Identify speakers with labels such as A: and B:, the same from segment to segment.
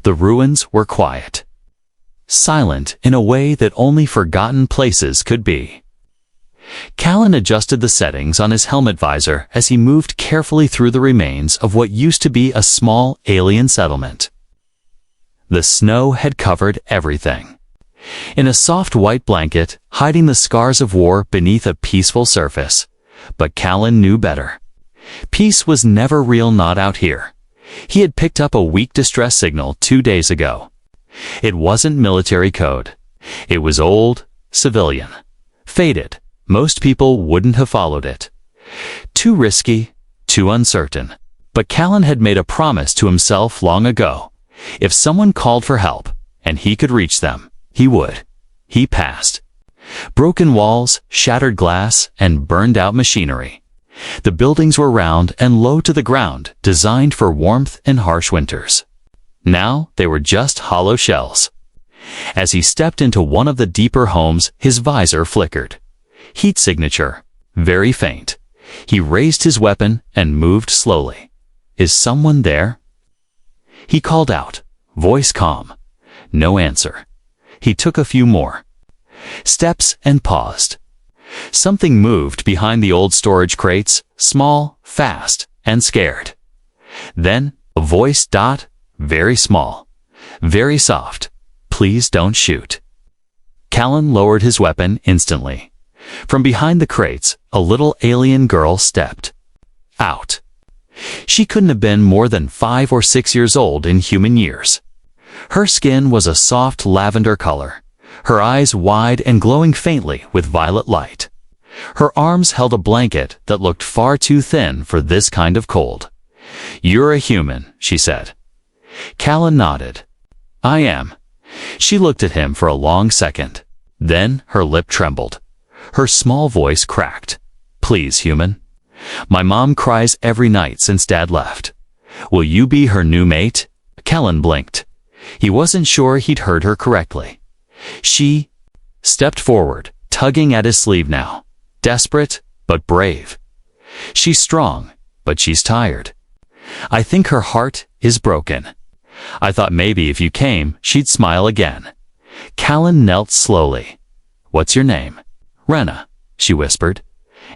A: The ruins were quiet. Silent in a way that only forgotten places could be. Callan adjusted the settings on his helmet visor as he moved carefully through the remains of what used to be a small alien settlement. The snow had covered everything. In a soft white blanket, hiding the scars of war beneath a peaceful surface. But Callan knew better. Peace was never real, not out here. He had picked up a weak distress signal 2 days ago. It wasn't military code. It was old, civilian. Faded. Most people wouldn't have followed it. Too risky, too uncertain. But Callan had made a promise to himself long ago. If someone called for help, and he could reach them, he would. He passed. Broken walls, shattered glass, and burned-out machinery. The buildings were round and low to the ground, designed for warmth and harsh winters. Now they were just hollow shells. As he stepped into one of the deeper homes, his visor flickered. Heat signature, very faint. He raised his weapon and moved slowly. Is someone there? He called out, voice calm. No answer. He took a few more steps and paused. Something moved behind the old storage crates, small, fast, and scared. Then a voice, very small, very soft. Please don't shoot. Callan lowered his weapon instantly. From behind the crates, a little alien girl stepped out. She couldn't have been more than 5 or 6 years old in human years. Her skin was a soft lavender color, her eyes wide and glowing faintly with violet light. Her arms held a blanket that looked far too thin for this kind of cold. You're a human, she said. Callan nodded. I am. She looked at him for a long second. Then her lip trembled. Her small voice cracked. Please, human. My mom cries every night since Dad left. Will you be her new mate? Callan blinked. He wasn't sure he'd heard her correctly. She stepped forward, tugging at his sleeve now. Desperate, but brave. She's strong, but she's tired. I think her heart is broken. I thought maybe if you came, she'd smile again. Callan knelt slowly. What's your name? Rena, she whispered.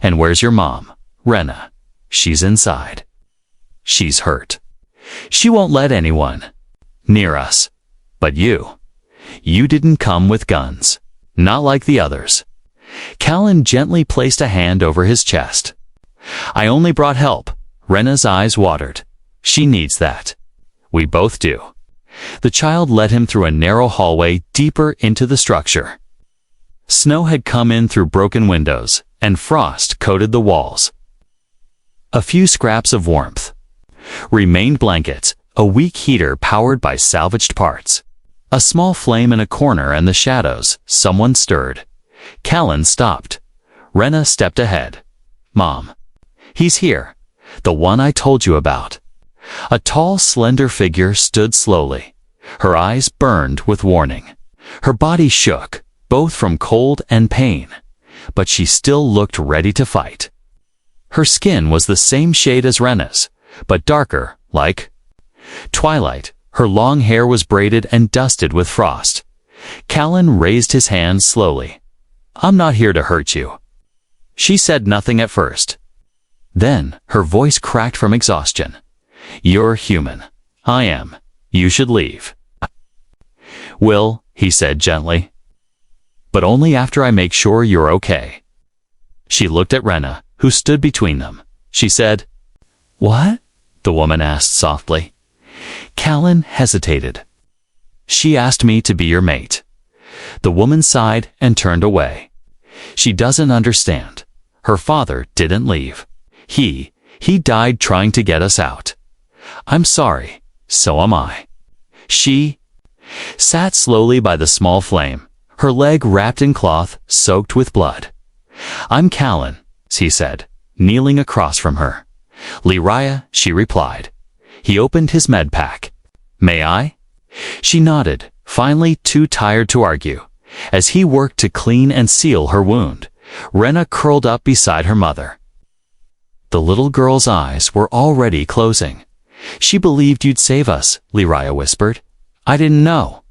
A: And where's your mom? Rena. She's inside. She's hurt. She won't let anyone near us. But you didn't come with guns. Not like the others. Callan gently placed a hand over his chest. I only brought help. Rena's eyes watered. She needs that. We both do. The child led him through a narrow hallway deeper into the structure. Snow had come in through broken windows, and frost coated the walls. A few scraps of warmth. Remained blankets, a weak heater powered by salvaged parts. A small flame in a corner and the shadows. Someone stirred. Callan stopped. Rena stepped ahead. Mom. He's here. The one I told you about. A tall, slender figure stood slowly. Her eyes burned with warning. Her body shook, both from cold and pain. But she still looked ready to fight. Her skin was the same shade as Rena's, but darker, like twilight. Her long hair was braided and dusted with frost. Callan raised his hand slowly. I'm not here to hurt you. She said nothing at first. Then her voice cracked from exhaustion. You're human. I am. You should leave. Will, he said gently. But only after I make sure you're okay. She looked at Rena, who stood between them. She said, What? The woman asked softly. Callan hesitated. She asked me to be your mate. The woman sighed and turned away. She doesn't understand. Her father didn't leave. He died trying to get us out. I'm sorry. So am I. She sat slowly by the small flame, her leg wrapped in cloth soaked with blood. I'm Callan, he said, kneeling across from her. Liraya, she replied. He opened his med pack. May I? She nodded, finally too tired to argue. As he worked to clean and seal her wound, Rena curled up beside her mother. The little girl's eyes were already closing. She believed you'd save us, Liraya whispered. I didn't know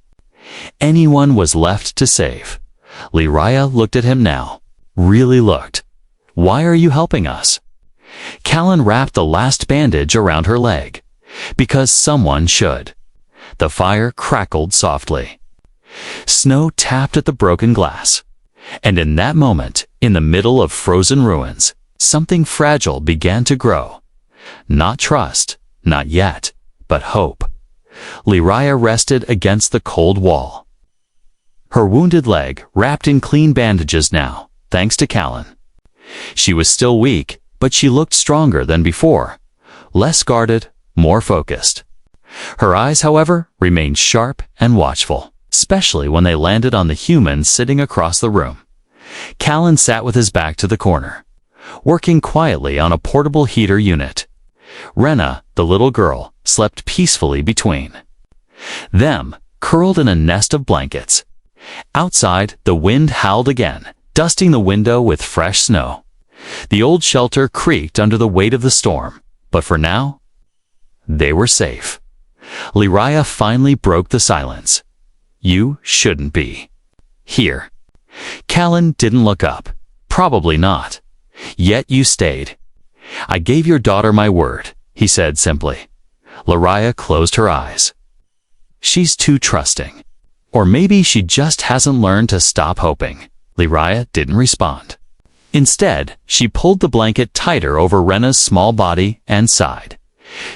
A: anyone was left to save. Liraya looked at him now. Really looked. Why are you helping us? Callan wrapped the last bandage around her leg. Because someone should. The fire crackled softly. Snow tapped at the broken glass. And in that moment, in the middle of frozen ruins, something fragile began to grow. Not trust, not yet, but hope. Liraya rested against the cold wall. Her wounded leg wrapped in clean bandages now, thanks to Callan. She was still weak, but she looked stronger than before. Less guarded, more focused. Her eyes, however, remained sharp and watchful, especially when they landed on the human sitting across the room. Callan sat with his back to the corner, working quietly on a portable heater unit. Rena, the little girl, slept peacefully between them, curled in a nest of blankets. Outside, the wind howled again, dusting the window with fresh snow. The old shelter creaked under the weight of the storm, but for now, they were safe. Liraya finally broke the silence. You shouldn't be here. Callan didn't look up. Probably not. Yet you stayed. I gave your daughter my word, he said simply. Liraya closed her eyes. She's too trusting. Or maybe she just hasn't learned to stop hoping. Liraya didn't respond. Instead, she pulled the blanket tighter over Rena's small body and sighed.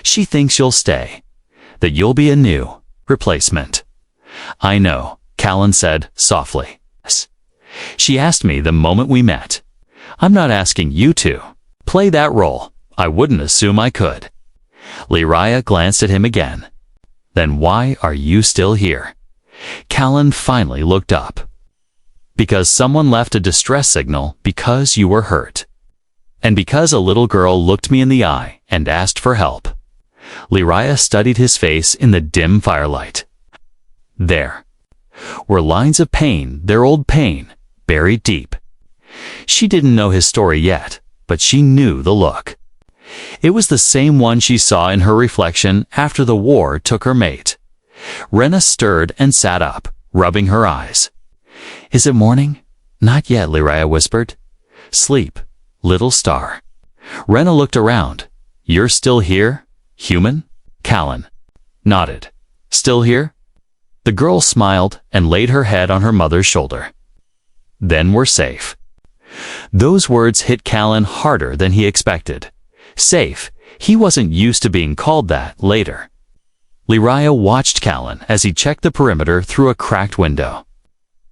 A: She thinks you'll stay. That you'll be a new replacement. I know, Callan said softly. She asked me the moment we met. I'm not asking you to play that role. I wouldn't assume I could. Liraya glanced at him again. Then why are you still here? Callan finally looked up. Because someone left a distress signal because you were hurt. And because a little girl looked me in the eye and asked for help. Liraya studied his face in the dim firelight. There were lines of pain, their old pain, buried deep. She didn't know his story yet, but she knew the look. It was the same one she saw in her reflection after the war took her mate. Rena stirred and sat up, rubbing her eyes. Is it morning? Not yet, Liraya whispered. Sleep, little star. Rena looked around. You're still here? Human? Callan nodded. Still here? The girl smiled and laid her head on her mother's shoulder. Then we're safe. Those words hit Callan harder than he expected. Safe. He wasn't used to being called that later. Liraya watched Callan as he checked the perimeter through a cracked window.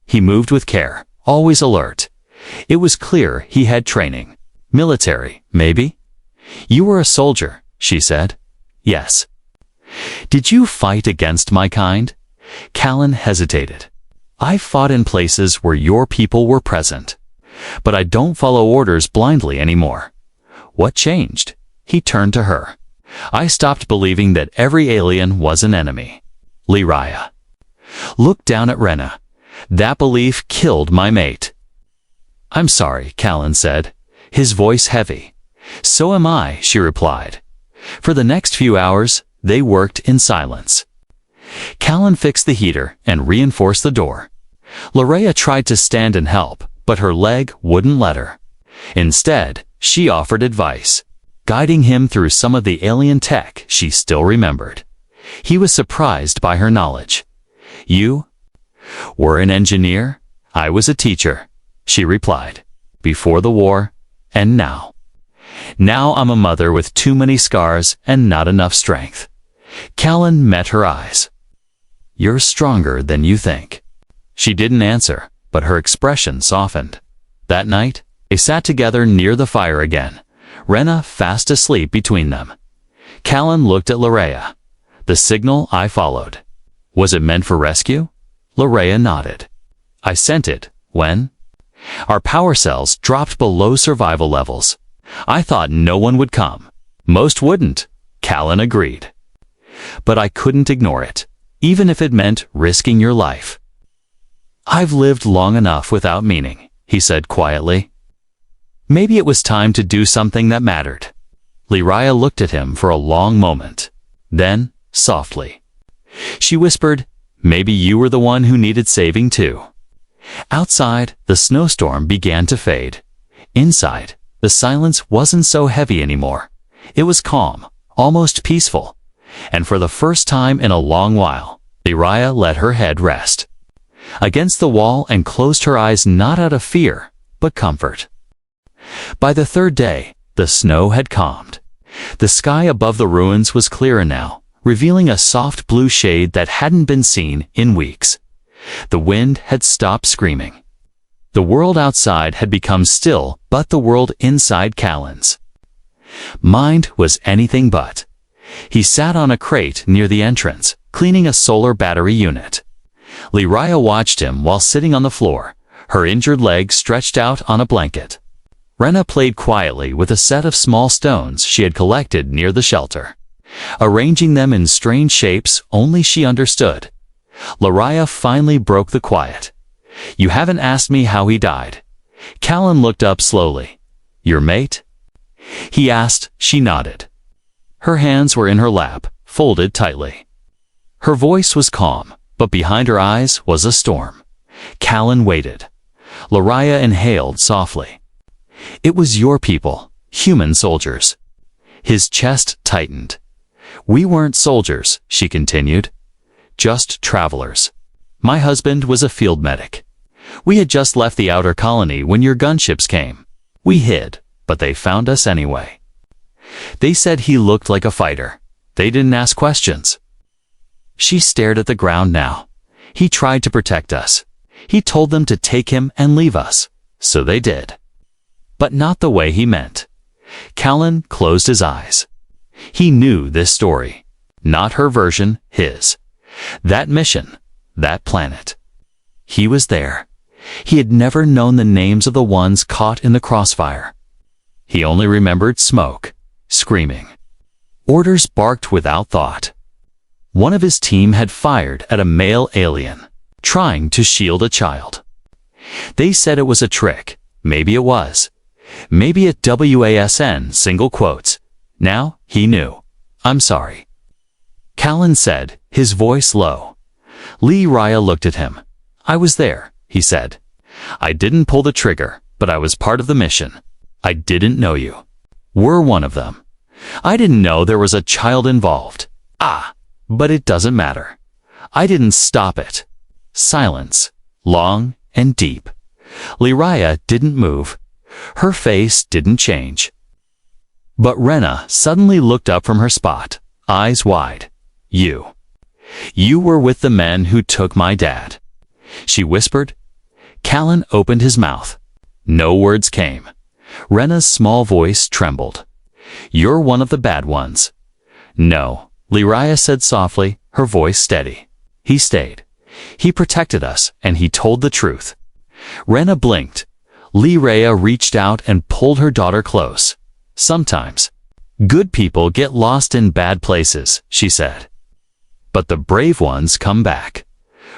A: He moved with care, always alert. It was clear he had training. Military, maybe? You were a soldier, she said. Yes. Did you fight against my kind? Callan hesitated. I fought in places where your people were present. But I don't follow orders blindly anymore. What changed? He turned to her. I stopped believing that every alien was an enemy. Liraya looked down at Rena. That belief killed my mate. I'm sorry, Callan said, his voice heavy. So am I, she replied. For the next few hours, they worked in silence. Callan fixed the heater and reinforced the door. Liraya tried to stand and help, but her leg wouldn't let her. Instead, she offered advice, guiding him through some of the alien tech she still remembered. He was surprised by her knowledge. You were an engineer? I was a teacher, she replied. Before the war, and now. Now I'm a mother with too many scars and not enough strength. Callan met her eyes. You're stronger than you think. She didn't answer, but her expression softened. That night, they sat together near the fire again, Rena fast asleep between them. Callan looked at Liraya. The signal I followed. Was it meant for rescue? Liraya nodded. I sent it, when? Our power cells dropped below survival levels. I thought no one would come. Most wouldn't, Callan agreed. But I couldn't ignore it, even if it meant risking your life. I've lived long enough without meaning, he said quietly. Maybe it was time to do something that mattered. Liraya looked at him for a long moment. Then, softly, she whispered, Maybe you were the one who needed saving too. Outside, the snowstorm began to fade. Inside, the silence wasn't so heavy anymore. It was calm, almost peaceful. And for the first time in a long while, Uriah let her head rest against the wall and closed her eyes, not out of fear, but comfort. By the third day, the snow had calmed. The sky above the ruins was clearer now, revealing a soft blue shade that hadn't been seen in weeks. The wind had stopped screaming. The world outside had become still, but the world inside Callan's mind was anything but. He sat on a crate near the entrance, cleaning a solar battery unit. Uriah watched him while sitting on the floor, her injured leg stretched out on a blanket. Rena played quietly with a set of small stones she had collected near the shelter, arranging them in strange shapes only she understood. Uriah finally broke the quiet. "You haven't asked me how he died." Callan looked up slowly. "Your mate?" he asked. She nodded. Her hands were in her lap, folded tightly. Her voice was calm, but behind her eyes was a storm. Callan waited. Uriah inhaled softly. "It was your people, human soldiers." His chest tightened. "We weren't soldiers," she continued. "Just travelers. My husband was a field medic. We had just left the outer colony when your gunships came. We hid, but they found us anyway. They said he looked like a fighter. They didn't ask questions." She stared at the ground now. "He tried to protect us. He told them to take him and leave us. So they did. But not the way he meant." Callan closed his eyes. He knew this story. Not her version, his. That mission, that planet. He was there. He had never known the names of the ones caught in the crossfire. He only remembered smoke, screaming. Orders barked without thought. One of his team had fired at a male alien, trying to shield a child. They said it was a trick. Maybe it was. Maybe a WASN, single quotes. Now he knew. "I'm sorry," Callan said, his voice low. Uriah looked at him. "I was there," he said. "I didn't pull the trigger, but I was part of the mission. I didn't know you. We're one of them. I didn't know there was a child involved. But it doesn't matter. I didn't stop it." Silence, long and deep. Uriah didn't move. Her face didn't change. But Rena suddenly looked up from her spot, eyes wide. You were with the men who took my dad," she whispered. Callan opened his mouth. No words came. Rena's small voice trembled. "You're one of the bad ones." "No," Uriah said softly, her voice steady. "He stayed. He protected us, and he told the truth." Rena blinked. Uriah reached out and pulled her daughter close. "Sometimes good people get lost in bad places," she said. "But the brave ones come back."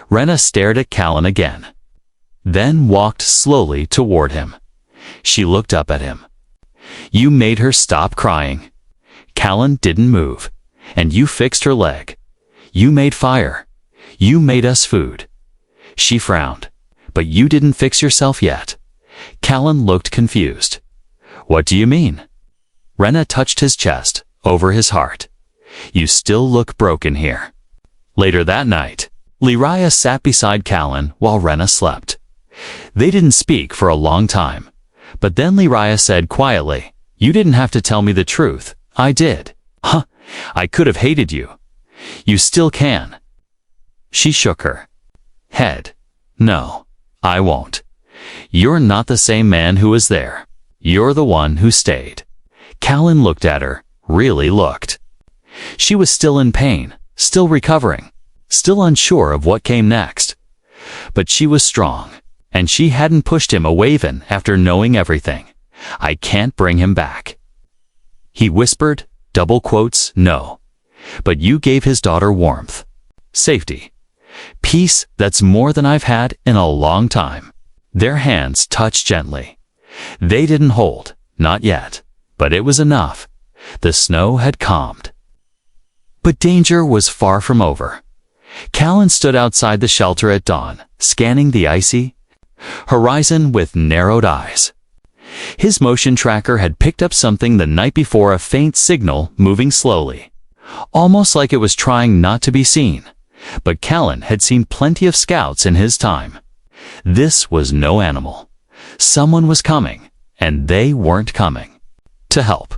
A: Rena stared at Callan again, then walked slowly toward him. She looked up at him. "You made her stop crying." Callan didn't move. "And you fixed her leg. You made fire. You made us food." She frowned. "But you didn't fix yourself yet." Callan looked confused. "What do you mean?" Rena touched his chest, over his heart. "You still look broken here." Later that night, Uriah sat beside Callan while Rena slept. They didn't speak for a long time. But then Uriah said quietly, "You didn't have to tell me the truth. I did." "I could have hated you." "You still can." She shook her head. "No, I won't. You're not the same man who was there. You're the one who stayed." Callan looked at her, really looked. She was still in pain, still recovering, still unsure of what came next. But she was strong, and she hadn't pushed him away even after knowing everything. "I can't bring him back." He whispered, double quotes, "No. But you gave his daughter warmth, safety, peace that's more than I've had in a long time." Their hands touched gently. They didn't hold, not yet, but it was enough. The snow had calmed. But danger was far from over. Callan stood outside the shelter at dawn, scanning the icy horizon with narrowed eyes. His motion tracker had picked up something the night before, a faint signal moving slowly, almost like it was trying not to be seen. But Callan had seen plenty of scouts in his time. This was no animal. Someone was coming, and they weren't coming to help.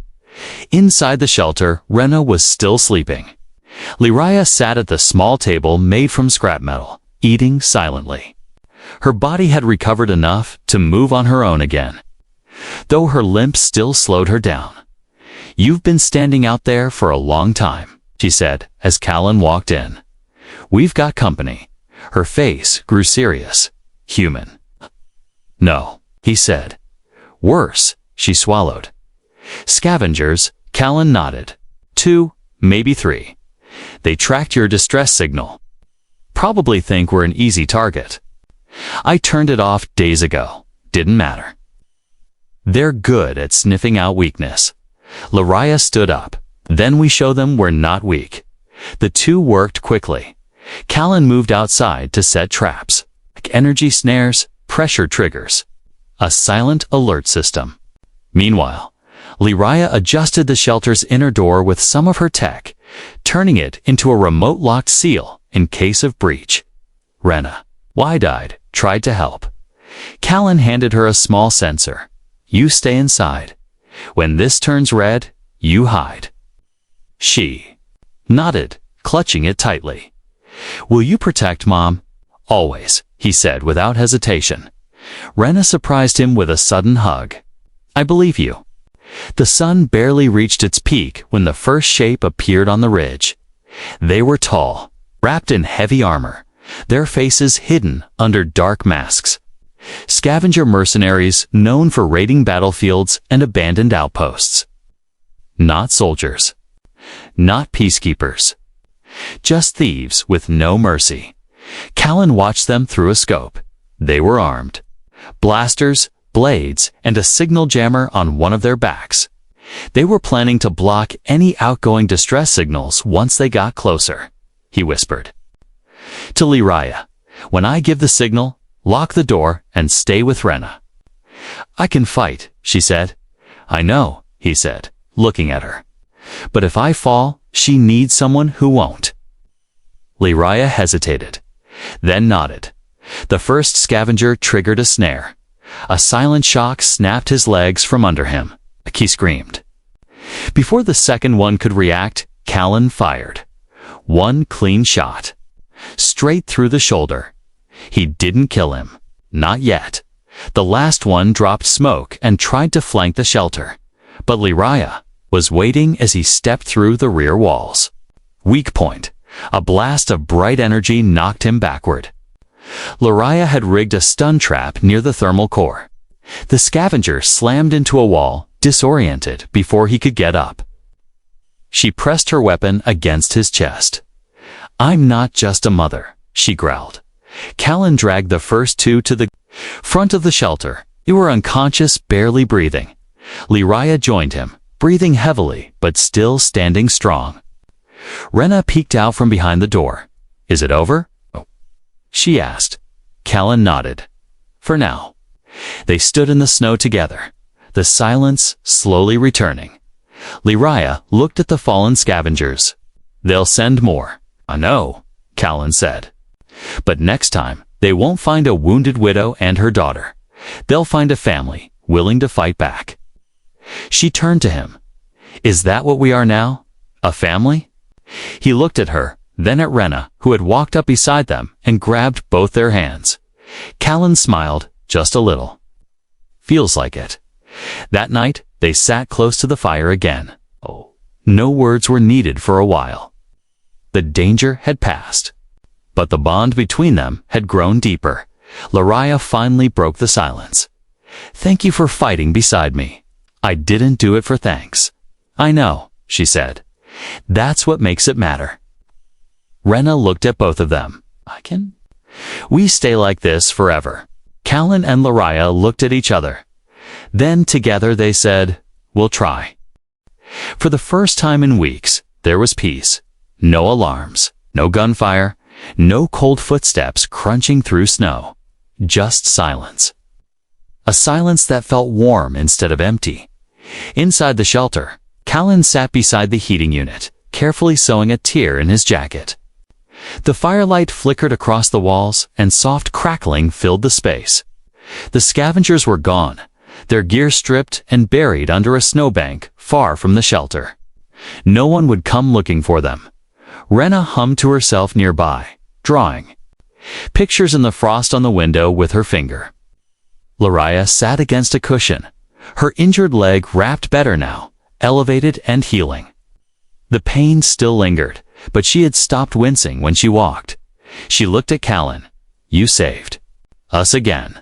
A: Inside the shelter, Rena was still sleeping. Liraya sat at the small table made from scrap metal, eating silently. Her body had recovered enough to move on her own again, though her limp still slowed her down. "You've been standing out there for a long time," she said as Callan walked in. "We've got company." Her face grew serious. "Human?" "No," he said. "Worse," she swallowed. "Scavengers," Callan nodded. "2, maybe 3. They tracked your distress signal. Probably think we're an easy target. I turned it off days ago. Didn't matter. They're good at sniffing out weakness." Liraya stood up. "Then we show them we're not weak." The two worked quickly. Callan moved outside to set traps, like energy snares, pressure triggers, a silent alert system. Meanwhile, Liraya adjusted the shelter's inner door with some of her tech, turning it into a remote-locked seal in case of breach. Rena, wide-eyed, tried to help. Callan handed her a small sensor. "You stay inside. When this turns red, you hide." She nodded, clutching it tightly. "Will you protect Mom?" "Always," he said without hesitation. Rena surprised him with a sudden hug. "I believe you." The sun barely reached its peak when the first shape appeared on the ridge. They were tall, wrapped in heavy armor, their faces hidden under dark masks. Scavenger mercenaries known for raiding battlefields and abandoned outposts. Not soldiers. Not peacekeepers. Just thieves with no mercy. Callan watched them through a scope. They were armed. Blasters, blades, and a signal jammer on one of their backs. They were planning to block any outgoing distress signals once they got closer, he whispered. To Liraya, "When I give the signal, lock the door and stay with Rena." "I can fight," she said. "I know," he said, looking at her. "But if I fall, she needs someone who won't." Liraya hesitated, then nodded. The first scavenger triggered a snare. A silent shock snapped his legs from under him. He screamed. Before the second one could react, Callan fired. One clean shot. Straight through the shoulder. He didn't kill him. Not yet. The last one dropped smoke and tried to flank the shelter. But Liraya was waiting as he stepped through the rear walls. Weak point. A blast of bright energy knocked him backward. Liraya had rigged a stun trap near the thermal core. The scavenger slammed into a wall, disoriented before he could get up. She pressed her weapon against his chest. "I'm not just a mother," she growled. Callan dragged the first two to the front of the shelter. They were unconscious, barely breathing. Liraya joined him, breathing heavily but still standing strong. Rena peeked out from behind the door. "Is it over?" she asked. Callan nodded. "For now." They stood in the snow together, the silence slowly returning. Liraya looked at the fallen scavengers. "They'll send more." "I know," Callan said. "But next time, they won't find a wounded widow and her daughter. They'll find a family willing to fight back." She turned to him. "Is that what we are now? A family?" He looked at her, then at Rena, who had walked up beside them and grabbed both their hands. Callan smiled, just a little. "Feels like it." That night, they sat close to the fire again. No words were needed for a while. The danger had passed. But the bond between them had grown deeper. Liraya finally broke the silence. "Thank you for fighting beside me. I didn't do it for thanks." "I know," she said. "That's what makes it matter." Rena looked at both of them. We stay like this forever." Callan and Liraya looked at each other. Then together they said, "We'll try." For the first time in weeks, there was peace. No alarms, no gunfire, No cold footsteps crunching through snow. Just silence. A silence that felt warm instead of empty. Inside the shelter, Callan sat beside the heating unit, carefully sewing a tear in his jacket. The firelight flickered across the walls, and soft crackling filled the space. The scavengers were gone, their gear stripped and buried under a snowbank far from the shelter. No one would come looking for them. Rena hummed to herself nearby, drawing pictures in the frost on the window with her finger. Lariah sat against a cushion, her injured leg wrapped better now, elevated and healing. The pain still lingered, but she had stopped wincing when she walked. She looked at Callan. "You saved us again."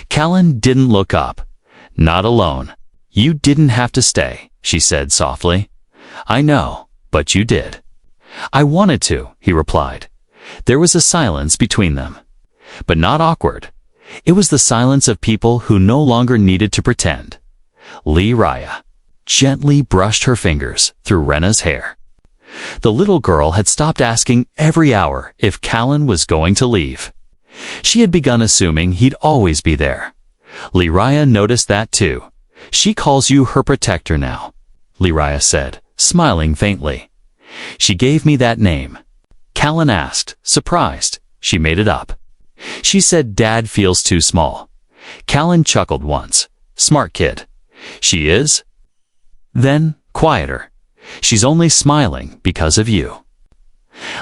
A: Callan didn't look up. "Not alone. You didn't have to stay," she said softly. "I know, but you did." "I wanted to," he replied. There was a silence between them, but not awkward. It was the silence of people who no longer needed to pretend. Lariah gently brushed her fingers through Rena's hair. The little girl had stopped asking every hour if Callan was going to leave. She had begun assuming he'd always be there. Lariah noticed that too. "She calls you her protector now," Lariah said, smiling faintly. "She gave me that name." Callan asked, surprised. "She made it up." She said Dad feels too small. Callan chuckled once. "Smart kid." "She is?" Then, quieter. "She's only smiling because of you."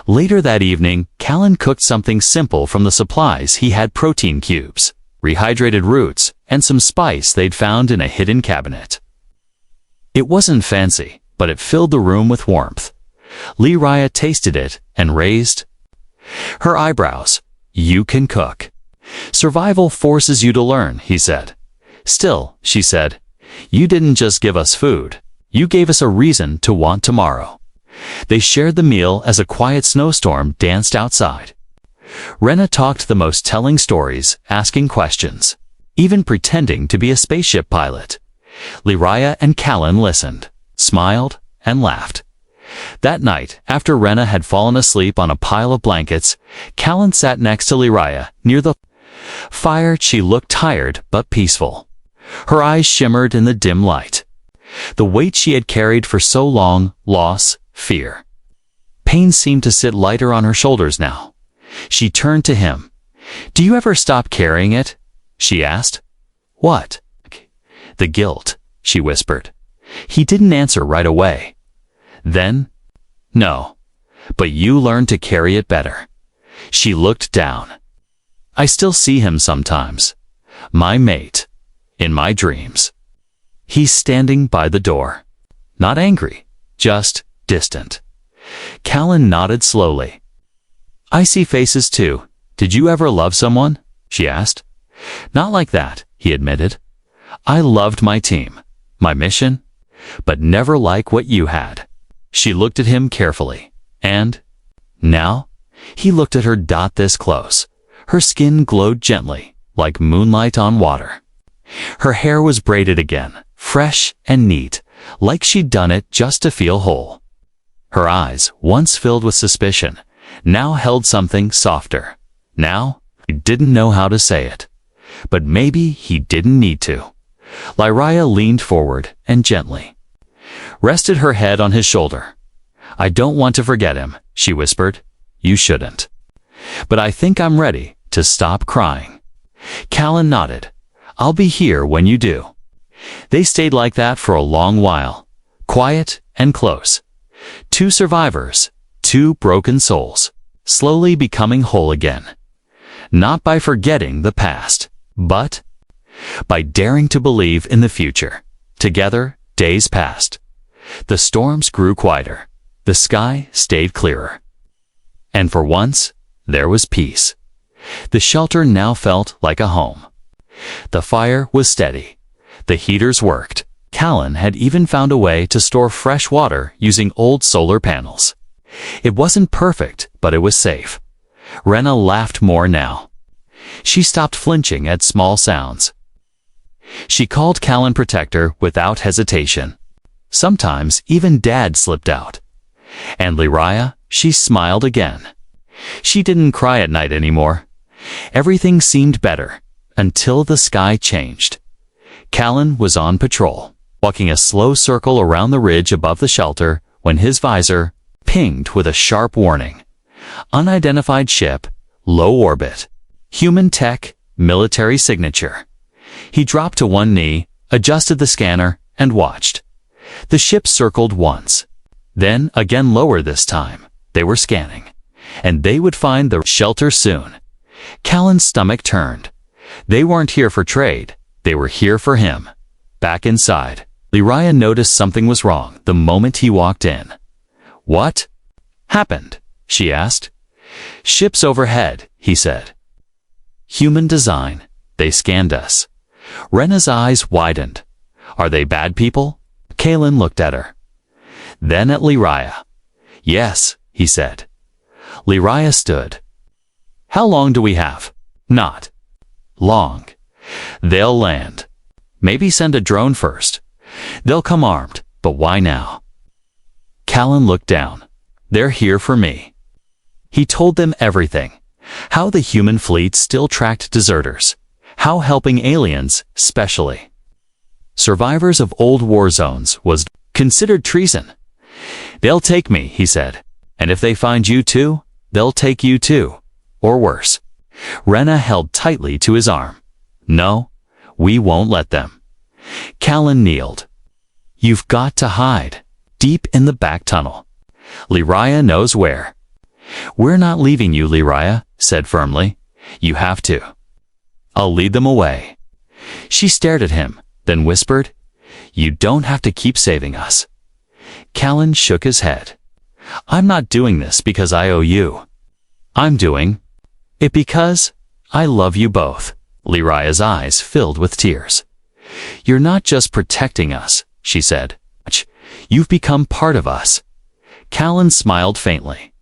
A: Later that evening, Callan cooked something simple from the supplies he had: protein cubes, rehydrated roots, and some spice they'd found in a hidden cabinet. It wasn't fancy, but it filled the room with warmth. Lariah tasted it and raised her eyebrows. "You can cook." "Survival forces you to learn," he said. "Still," she said, "you didn't just give us food. You gave us a reason to want tomorrow." They shared the meal as a quiet snowstorm danced outside. Rena talked the most telling stories, asking questions, even pretending to be a spaceship pilot. Lariah and Callan listened, smiled, and laughed. That night, after Rena had fallen asleep on a pile of blankets, Callan sat next to Lariah near the fire. She looked tired but peaceful. Her eyes shimmered in the dim light. The weight she had carried for so long, loss, fear, pain, seemed to sit lighter on her shoulders now. She turned to him. "Do you ever stop carrying it?" she asked. "What?" "The guilt," she whispered. He didn't answer right away. Then, "No, but you learned to carry it better." She looked down. "I still see him sometimes. My mate. In my dreams. He's standing by the door. Not angry, just distant." Callan nodded slowly. "I see faces too. Did you ever love someone?" she asked. "Not like that," he admitted. "I loved my team, my mission, but never like what you had." She looked at him carefully. "And now?" He looked at her this close. Her skin glowed gently, like moonlight on water. Her hair was braided again, fresh and neat, like she'd done it just to feel whole. Her eyes, once filled with suspicion, now held something softer. Now, he didn't know how to say it. But maybe he didn't need to. Lariah leaned forward and gently rested her head on his shoulder. "I don't want to forget him," she whispered. "You shouldn't. But I think I'm ready to stop crying." Callan nodded. "I'll be here when you do." They stayed like that for a long while, quiet and close. Two survivors, two broken souls, slowly becoming whole again. Not by forgetting the past, but by daring to believe in the future. Together, days passed. The storms grew quieter. The sky stayed clearer. And for once, there was peace. The shelter now felt like a home. The fire was steady. The heaters worked. Callan had even found a way to store fresh water using old solar panels. It wasn't perfect, but it was safe. Rena laughed more now. She stopped flinching at small sounds. She called Callan protector without hesitation. Sometimes even Dad slipped out. And Lariah, she smiled again. She didn't cry at night anymore. Everything seemed better, until the sky changed. Callan was on patrol, walking a slow circle around the ridge above the shelter when his visor pinged with a sharp warning. Unidentified ship, low orbit, human tech, military signature. He dropped to one knee, adjusted the scanner, and watched. The ship circled once, then again lower this time. They were scanning, and they would find the shelter soon. Callan's stomach turned. They weren't here for trade. They were here for him. Back inside, Lyria noticed something was wrong the moment he walked in. "What happened?" she asked. "Ships overhead," he said. "Human design. They scanned us." Rena's eyes widened. "Are they bad people?" Callan looked at her. Then at Lyria. "Yes," he said. Lyria stood. "How long do we have?" "Not long. They'll land. Maybe send a drone first. They'll come armed, but why now?" Callan looked down. "They're here for me." He told them everything. How the human fleet still tracked deserters. How helping aliens, specially survivors of old war zones, was considered treason. "They'll take me," he said. "And if they find you too, they'll take you too. Or worse." Rena held tightly to his arm. "No, we won't let them." Callan kneeled. "You've got to hide. Deep in the back tunnel. Lyria knows where." "We're not leaving you," Lyria said firmly. "You have to." "I'll lead them away." She stared at him, then whispered, "You don't have to keep saving us." Callan shook his head. "I'm not doing this because I owe you. I'm doing it because I love you both." Lyria's eyes filled with tears. "You're not just protecting us," she said. "You've become part of us." Callan smiled faintly.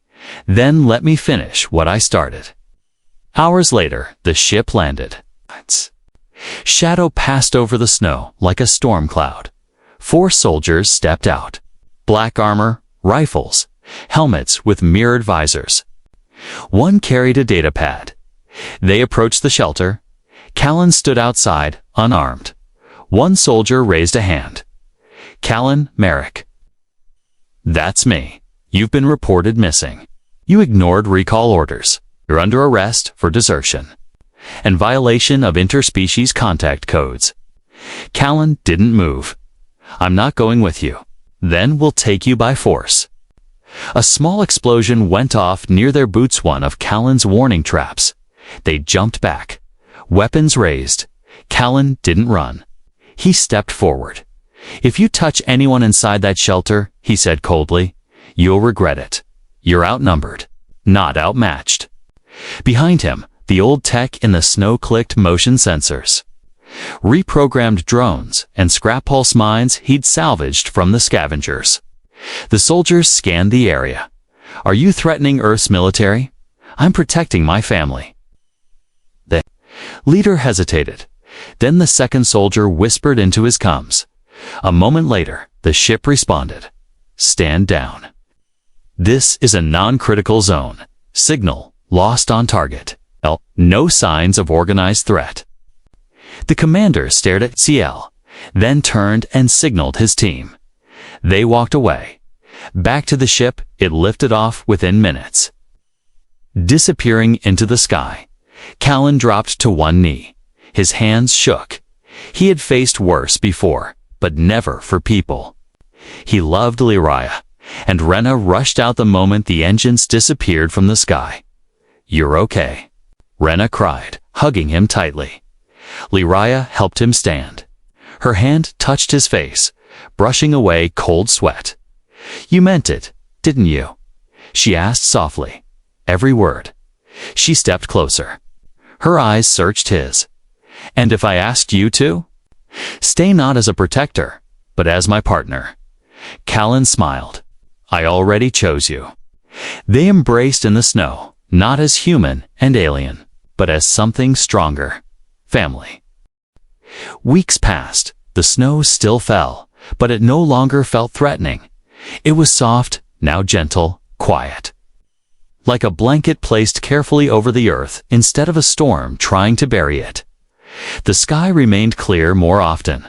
A: "Then let me finish what I started." Hours later, the ship landed. Shadow passed over the snow like a storm cloud. 4 soldiers stepped out. Black armor, rifles, helmets with mirrored visors. One carried a data pad. They approached the shelter. Callan stood outside, unarmed. One soldier raised a hand. "Callan Merrick." "That's me. You've been reported missing. You ignored recall orders. You're under arrest for desertion and violation of interspecies contact codes." Callan didn't move. "I'm not going with you. Then we'll take you by force." A small explosion went off near their boots, one of Callan's warning traps. They jumped back, weapons raised. Callan didn't run. He stepped forward. "If you touch anyone inside that shelter," he said coldly, "you'll regret it. You're outnumbered, not outmatched." Behind him, the old tech in the snow clicked motion sensors. Reprogrammed drones and scrap pulse mines he'd salvaged from the scavengers. The soldiers scanned the area. "Are you threatening Earth's military?" "I'm protecting my family." The leader hesitated. Then the second soldier whispered into his comms. A moment later, the ship responded. "Stand down. This is a non-critical zone. Signal lost on target. No signs of organized threat." The commander stared at CL, then turned and signaled his team. They walked away. Back to the ship, it lifted off within minutes. Disappearing into the sky, Callan dropped to one knee. His hands shook. He had faced worse before, but never for people. He loved Lyria, and Rena rushed out the moment the engines disappeared from the sky. "You're okay," Rena cried, hugging him tightly. Lyria helped him stand. Her hand touched his face, brushing away cold sweat. "You meant it, didn't you?" she asked softly. Every word. She stepped closer. Her eyes searched his. "And if I asked you to? Stay not as a protector, but as my partner." Callan smiled. "I already chose you." They embraced in the snow, not as human and alien, but as something stronger. Family. Weeks passed. The snow still fell, but it no longer felt threatening. It was soft, now gentle, quiet. like a blanket placed carefully over the earth instead of a storm trying to bury it. The sky remained clear more often.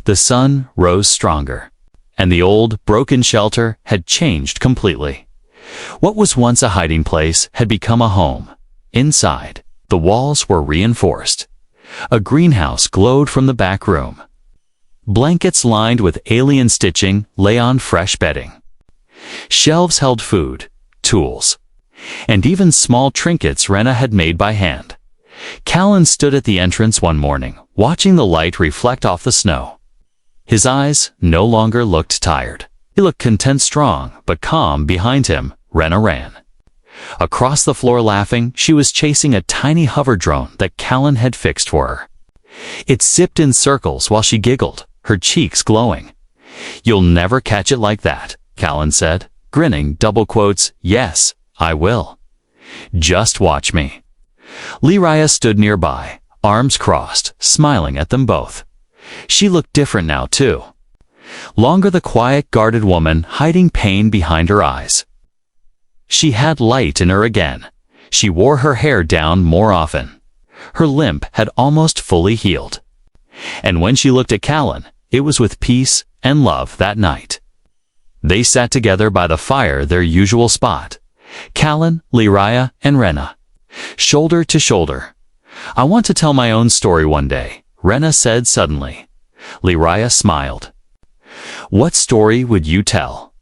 A: The sun rose stronger, and the old, broken shelter had changed completely. What was once a hiding place had become a home. Inside, the walls were reinforced. A greenhouse glowed from the back room. Blankets lined with alien stitching lay on fresh bedding. Shelves held food, tools, and even small trinkets Rena had made by hand. Callan stood at the entrance one morning, watching the light reflect off the snow. His eyes no longer looked tired. He looked content, strong, but calm. Behind him, Rena ran. Across the floor laughing, she was chasing a tiny hover drone that Callan had fixed for her. It zipped in circles while she giggled, her cheeks glowing. "You'll never catch it like that," Callan said, grinning, double quotes, "Yes, I will. Just watch me." Leraya stood nearby, arms crossed, smiling at them both. She looked different now, too. Longer, the quiet, guarded woman hiding pain behind her eyes. She had light in her again. She wore her hair down more often. Her limp had almost fully healed. And when she looked at Callan, it was with peace and love that night. They sat together by the fire, their usual spot. Callan, Leraya, and Rena, shoulder to shoulder. "I want to tell my own story one day," Rena said suddenly. Leraya smiled. "What story would you tell?"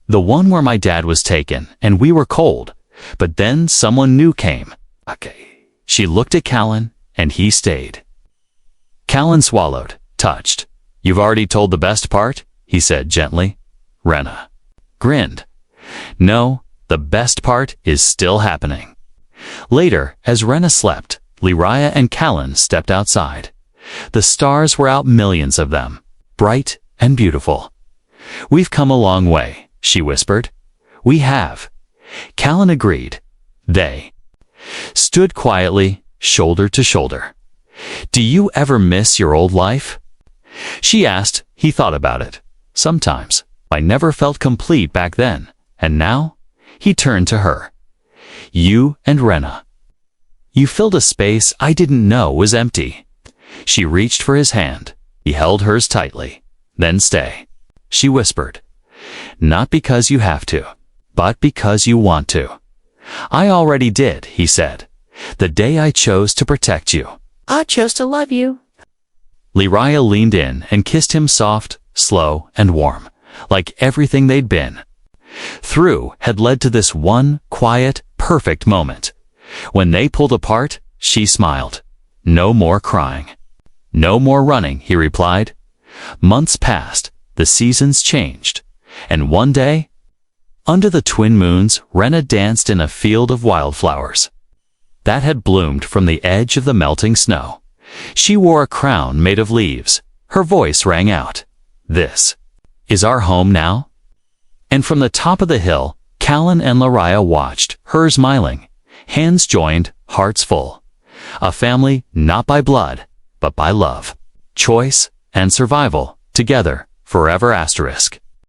A: "The one where my dad was taken and we were cold, but then someone new came." "Okay." She looked at Callan, and he stayed. Callan swallowed, touched. "You've already told the best part?" he said gently. Rena grinned. "No, the best part is still happening." Later, as Rena slept, Leraya and Callan stepped outside. The stars were out, millions of them, bright and beautiful. "We've come a long way," she whispered. "We have." Callan agreed. They stood quietly, shoulder to shoulder. "Do you ever miss your old life?" she asked. He thought about it. "Sometimes. I never felt complete back then. And now?" He turned to her. "You and Rena. You filled a space I didn't know was empty." She reached for his hand. He held hers tightly. "Then stay," she whispered. "Not because you have to, but because you want to." "I already did," he said. "The day I chose to protect you.
B: I chose to love you."
A: Leraya leaned in and kissed him, soft, slow, and warm, like everything they'd been through had led to this one quiet, perfect moment. When they pulled apart, she smiled. "No more crying. No more running," he replied. Months passed, the seasons changed, and one day, under the twin moons, Rena danced in a field of wildflowers that had bloomed from the edge of the melting snow. She wore a crown made of leaves. Her voice rang out, "This is our home now." And from the top of the hill, Callan and Leraya watched, her smiling, hands joined, hearts full. A family not by blood, but by love, choice, and survival, together, forever. Asterisk.